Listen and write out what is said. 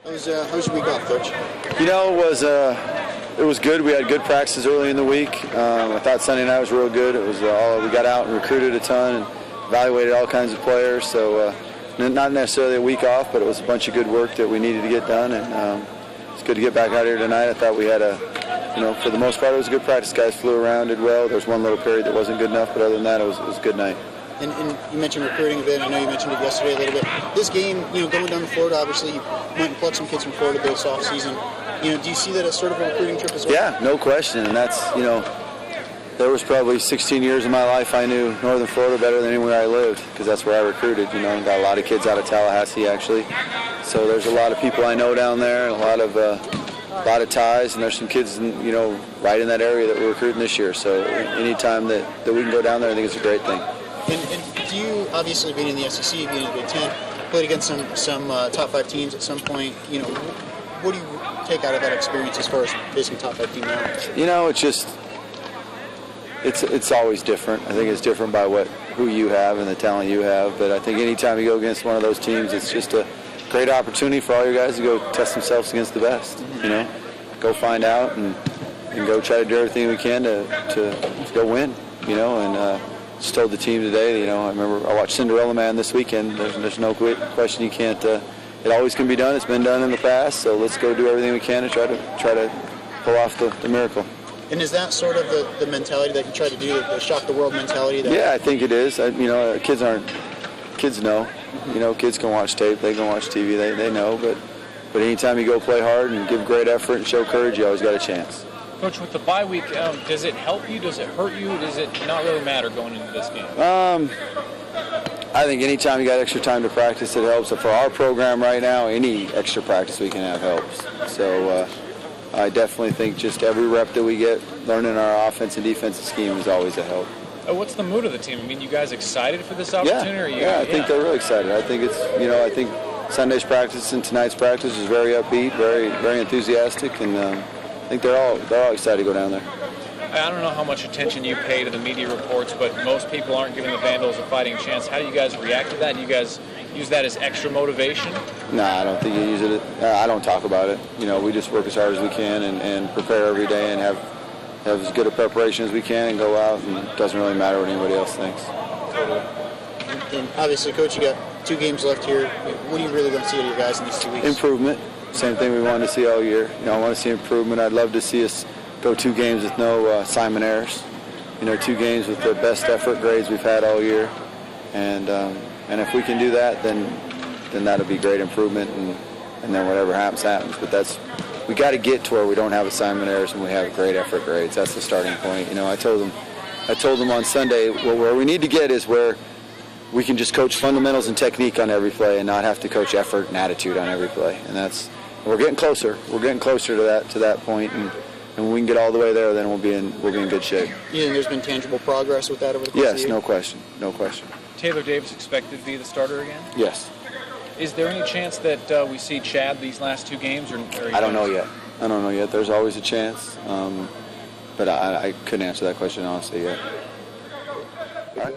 How's your week off, Coach? You know, it was good. We had good practices early in the week. I thought Sunday night was real good. It was we got out and recruited a ton and evaluated all kinds of players. So not necessarily a week off, but it was a bunch of good work that we needed to get done. And it's good to get back out here tonight. I thought we had for the most part, it was a good practice. Guys flew around, did well. There was one little period that wasn't good enough, but other than that, it was a good night. And you mentioned recruiting a bit. I know you mentioned it yesterday a little bit. This game, going down to Florida, obviously you went and plucked some kids from Florida this offseason. Do you see that as sort of a recruiting trip as well? Yeah, no question. And that's, there was probably 16 years of my life I knew northern Florida better than anywhere I lived because that's where I recruited. And got a lot of kids out of Tallahassee, actually. So there's a lot of people I know down there, and a lot of ties, and there's some kids, right in that area that we're recruiting this year. So anytime that we can go down there, I think it's a great thing. And do you, obviously being in the SEC, being in the Big Ten, played against some top 5 teams at some point, what do you take out of that experience as far as facing top 5 team now? It's just, it's always different. I think it's different by who you have and the talent you have. But I think anytime you go against one of those teams, it's just a great opportunity for all your guys to go test themselves against the best. Go find out and go try to do everything we can to go win. And just told the team today. I remember I watched Cinderella Man this weekend. There's no question you can't. It always can be done. It's been done in the past. So let's go do everything we can to try to pull off the miracle. And is that sort of the mentality that you try to do, the shock the world mentality? Yeah, I think it is. Kids know. Kids can watch tape. They can watch TV. They know. But anytime you go play hard and give great effort and show courage, you always got a chance. Coach, with the bye week, does it help you? Does it hurt you? Does it not really matter going into this game? I think anytime you got extra time to practice, it helps. So for our program right now, any extra practice we can have helps. So I definitely think just every rep that we get learning our offense and defensive scheme is always a help. What's the mood of the team? I mean, you guys excited for this opportunity? I think they're really excited. I think it's, I think Sunday's practice and tonight's practice is very upbeat, very, very enthusiastic, and I think they're all excited to go down there. I don't know how much attention you pay to the media reports, but most people aren't giving the Vandals a fighting chance. How do you guys react to that? Do you guys use that as extra motivation? No, I don't think you use it. I don't talk about it. We just work as hard as we can and prepare every day and have as good a preparation as we can and go out, and it doesn't really matter what anybody else thinks. Totally. And obviously, Coach, you got 2 games left here. What do you really want to see out of your guys in these 2 weeks? Improvement. Same thing we wanted to see all year. I want to see improvement. I'd love to see us go 2 games with no assignment errors. 2 games with the best effort grades we've had all year. And if we can do that, then that'll be great improvement. And then whatever happens. But we got to get to where we don't have assignment errors and we have great effort grades. That's the starting point. I told them on Sunday, where we need to get is where we can just coach fundamentals and technique on every play and not have to coach effort and attitude on every play. And we're getting closer. We're getting closer to that point, and when we can get all the way there, then we'll be in good shape. You think there's been tangible progress with that over the course of the year? Yes, no question. Taylor Davis expected to be the starter again? Yes. Is there any chance that we see Chad these last 2 games? Or I don't know yet. There's always a chance, but I couldn't answer that question honestly yet. All right.